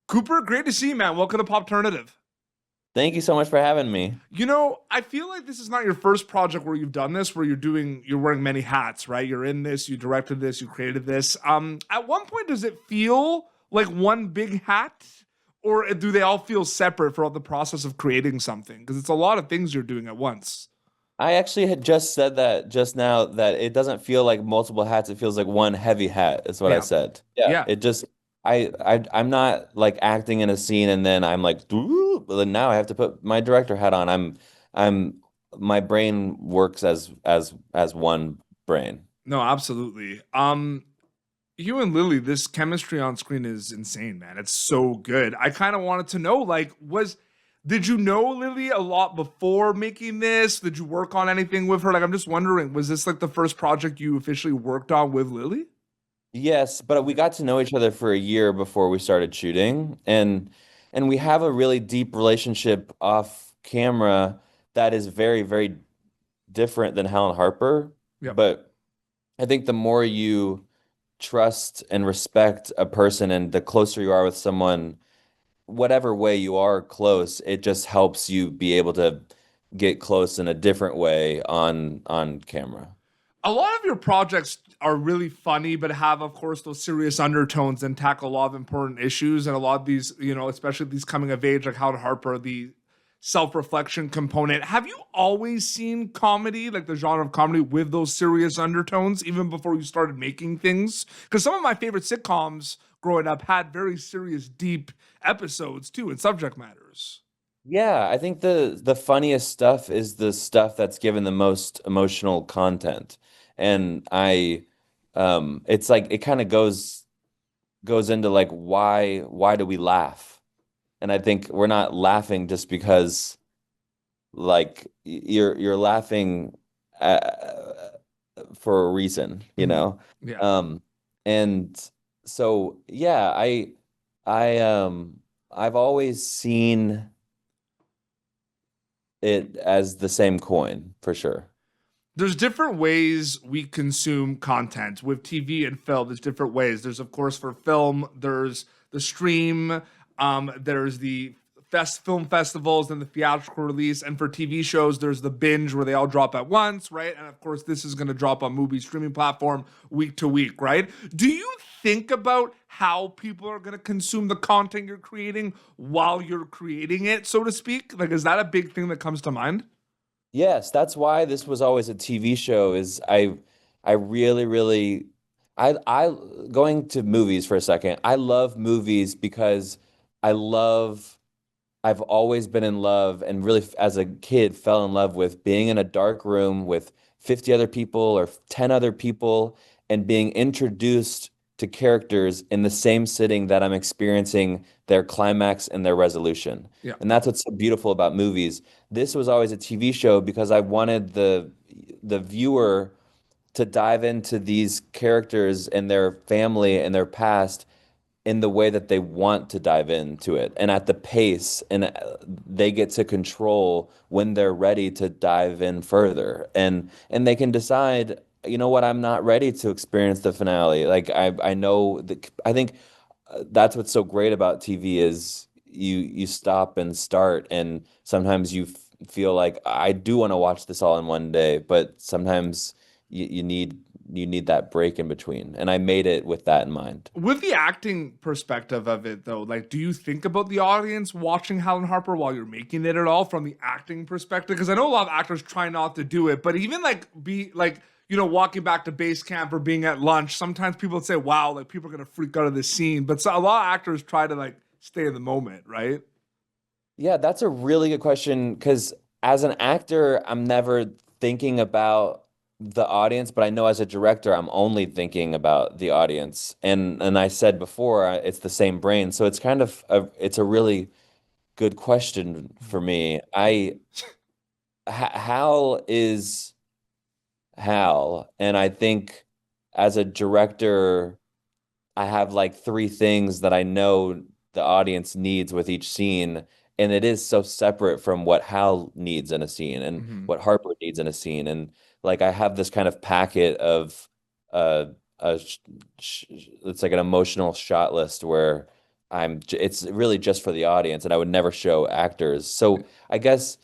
Cooper, great to see you, man. Welcome to Popternative. Thank you so much for having me. I feel like this is not your first project where you've done this, where you're wearing many hats, right? You're in this, you directed this, you created this. At one point, does it feel like one big hat, or do they all feel separate throughout the process of creating something? Because it's a lot of things you're doing at once. I actually had just said that just now that it doesn't feel like multiple hats. It feels like one heavy hat is what I Yeah, said. Yeah, yeah. it just I'm not like acting in a scene and then I'm like, "Doo," but then now I have to put my director hat on. I'm my brain works as one brain. No, absolutely. You and Lily, this chemistry on screen is insane, man. It's so good. I kind of wanted to know, like, did you know Lily a lot before making this? Did you work on anything with her? Like, I'm just wondering, was this like the first project you officially worked on with Lily? Yes, but we got to know each other for a year before we started shooting, and we have a really deep relationship off camera that is very, very different than Hal Harper. Yep. But I think the more you trust and respect a person and the closer you are with someone, whatever way you are close, it just helps you be able to get close in a different way on camera. A lot of your projects are really funny, but have, of course, those serious undertones and tackle a lot of important issues. And a lot of these, especially these coming of age, like Hal Harper, the self-reflection component. Have you always seen comedy, like the genre of comedy, with those serious undertones, even before you started making things? Because some of my favorite sitcoms growing up had very serious, deep episodes too, and subject matters. Yeah, I think the funniest stuff is the stuff that's given the most emotional content. And it's like it kind of goes into like why do we laugh? And I think we're not laughing just because like you're laughing for a reason, you Mhm. know? Yeah. Um and so yeah, I've always seen it as the same coin for sure. There's different ways we consume content with TV and film. There's different ways. There's, of course, for film, there's the stream, there's the film festivals and the theatrical release, and for TV shows, there's the binge where they all drop at once, right? And of course, this is going to drop on Mubi streaming platform week to week, right? Do you think about how people are going to consume the content you're creating while you're creating it, so to speak? Like, is that a big thing that comes to mind? Yes, that's why this was always a TV show is I really really I going to movies for a second. I love movies because I love I've always been in love and really as a kid fell in love with being in a dark room with 50 other people or 10 other people and being introduced to characters in the same sitting that I'm experiencing their climax and their resolution. Yeah. And that's what's so beautiful about movies. This was always a TV show because I wanted the viewer to dive into these characters and their family and their past in the way that they want to dive into it and at the pace and they get to control when they're ready to dive in further and they can decide, you know what, I'm not ready to experience the finale. Like I know that I think that's what's so great about TV is you stop and start and sometimes feel like I do want to watch this all in one day, but sometimes you need that break in between. And I made it with that in mind. With the acting perspective of it, though, like, do you think about the audience watching Helen Harper while you're making it at all from the acting perspective? Because I know a lot of actors try not to do it, but even like be like, walking back to base camp or being at lunch, sometimes people say, wow, like people are going to freak out of this scene. But so, a lot of actors try to like stay in the moment, right? Yeah, that's a really good question because as an actor, I'm never thinking about the audience, but I know as a director, I'm only thinking about the audience. And I said before, it's the same brain, so it's kind of it's a really good question for me. Hal is Hal, and I think as a director, I have like three things that I know the audience needs with each scene, and it is so separate from what Hal needs in a scene and Mm-hmm. what Harper needs in a scene. And like I have this kind of packet of uh, it's like an emotional shot list where it's really just for the audience, and I would never show actors. So I guess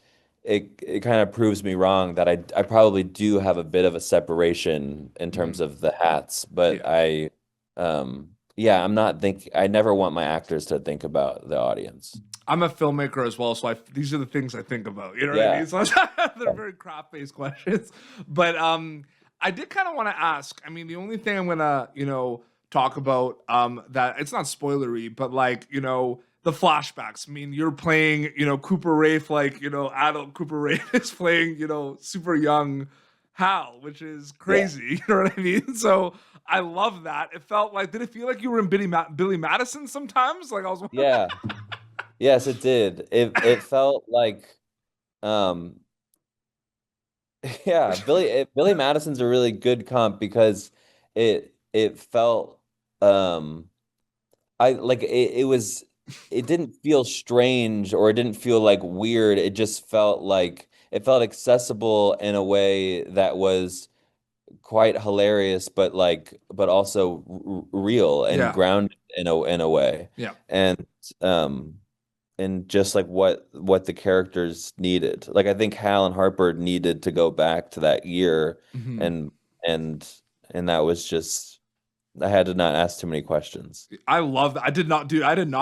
it kind of proves me wrong that I probably do have a bit of a separation in terms Mhm. of the hats, but Yeah. yeah, I never want my actors to think about the audience. I'm a filmmaker as well, so these are the things I think about. You know what I Yeah. mean? So they're very crap based questions. But I did kind of want to ask. I mean, the only thing I'm gonna talk about that it's not spoilery, but like the flashbacks. I mean, you're playing Cooper Raiff, like adult Cooper Raiff is playing super young Hal, which is Yeah. crazy. You know what I mean? So I love that. It felt like, did it feel like you were in Billy Madison sometimes? Like I was. Yeah. Yes, it did. It felt like um yeah, Billy Madison's a really good comp because it felt I like it didn't feel strange or it didn't feel like weird. It just felt like it felt accessible in a way that was quite hilarious, but also real and Yeah. grounded in a way. Yeah. And um and just like what the characters needed. Like I think Hal and Harper needed to go back to that year Mhm. and and and that was just I had to not ask too many questions. I love that. I did not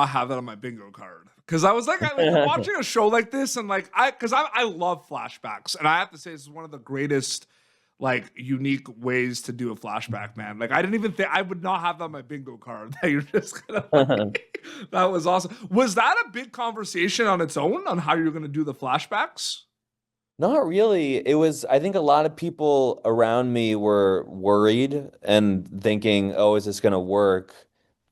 have that on my bingo card. Cause I was like, you're watching a show like this, and like I love flashbacks, and I have to say this is one of the greatest, like, unique ways to do a flashback, man. Like I didn't even think I would not have that on my bingo card. That you're just gonna like, that was awesome. Was that a big conversation on its own on how you're gonna do the flashbacks? Not really. It was, I think a lot of people around me were worried and thinking, oh, is this going to work?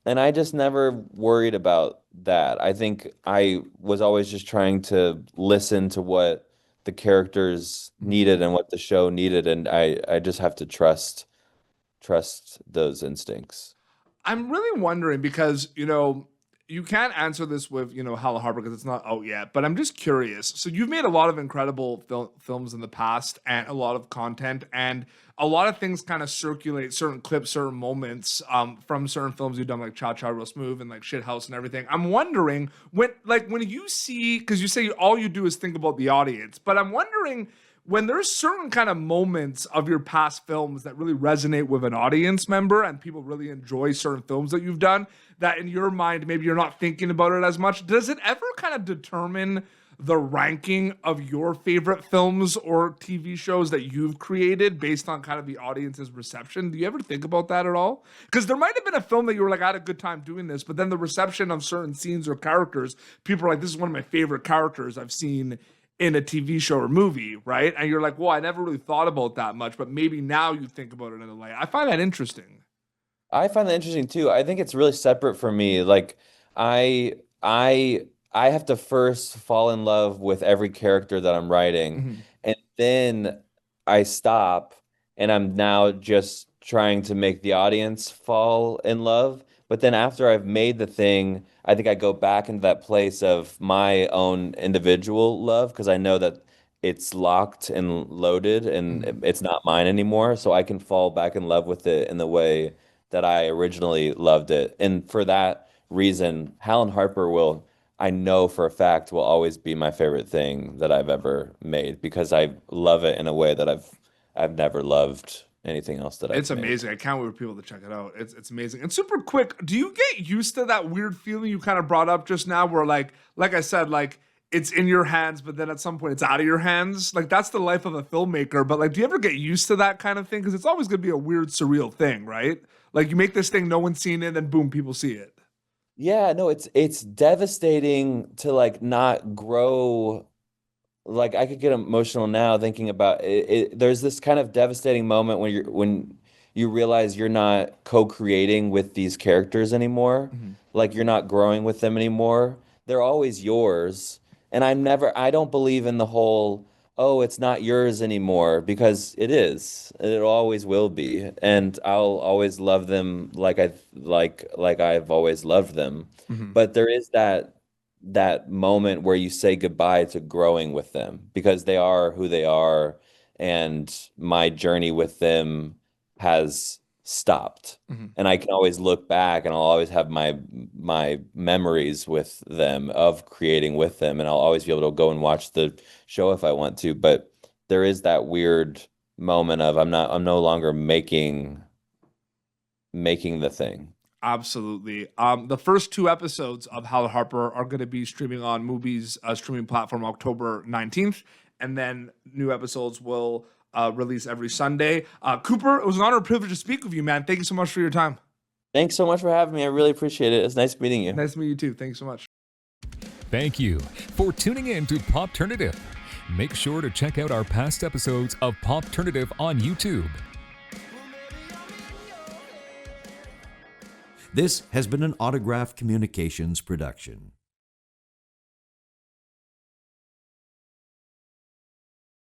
And I just never worried about that. I think I was always just trying to listen to what the characters Mhm. needed and what the show needed, and I just have to trust those instincts. I'm really wondering because, you can't answer this with, Hal Harper because it's not out yet, but I'm just curious. So you've made a lot of incredible films in the past and a lot of content and a lot of things kind of circulate certain clips, certain moments from certain films you've done like Cha Cha Real Smooth and like Shit House and everything. I'm wondering when you see, because you say all you do is think about the audience, but I'm wondering when there's certain kind of moments of your past films that really resonate with an audience member and people really enjoy certain films that you've done that in your mind maybe you're not thinking about it as much, does it ever kind of determine the ranking of your favorite films or TV shows that you've created based on kind of the audience's reception? Do you ever think about that at all? Because there might have been a film that you were like, I had a good time doing this, but then the reception of certain scenes or characters, people are like, this is one of my favorite characters I've seen in a TV show or movie, right? And you're like, well, I never really thought about that much, but maybe now you think about it in a way. I find that interesting. I find that interesting too. I think it's really separate for me. Like I I have to first fall in love with every character that I'm writing, Mhm. and then I stop and I'm now just trying to make the audience fall in love. But then after I've made the thing, I think I go back into that place of my own individual love because I know that it's locked and loaded and Mhm. it's not mine anymore. So I can fall back in love with it in the way that I originally loved it. And for that reason, Hal and Harper will, I know for a fact, will always be my favorite thing that I've ever made because I love it in a way that I've never loved anything else that It's I've made. amazing. I can't wait for people to check it out. It's amazing. And super quick, do you get used to that weird feeling you kind of brought up just now where like I said, like it's in your hands, but then at some point it's out of your hands? Like that's the life of a filmmaker. But like, do you ever get used to that kind of thing? Because it's always gonna be a weird, surreal thing, right? Like you make this thing, no one's seen it, then boom, people see it. Yeah, no, it's devastating to like not grow. Like I could get emotional now thinking about it. There's this kind of devastating moment when you realize you're not co-creating with these characters anymore. Mhm. Like you're not growing with them anymore. They're always yours. And I don't believe in the whole, oh, it's not yours anymore because it is. It always will be. And I'll always love them like I've always loved them. Mhm. But there is that moment where you say goodbye to growing with them because they are who they are, and my journey with them has stopped. And I can always look back and I'll always have my memories with them of creating with them, and I'll always be able to go and watch the show if I want to. But there is that weird moment of I'm no longer making the thing. Absolutely. The first 2 episodes of Hal Harper are going to be streaming on Mubi's streaming platform October 19th, and then new episodes will release every Sunday. Cooper, it was an honor and privilege to speak with you, man. Thank you so much for your time. Thanks so much for having me. I really appreciate it. It's nice meeting you. Nice to meet you too. Thanks so much. Thank you for tuning in to Popternative. Make sure to check out our past episodes of Popternative on YouTube. This has been an Autograph Communications production.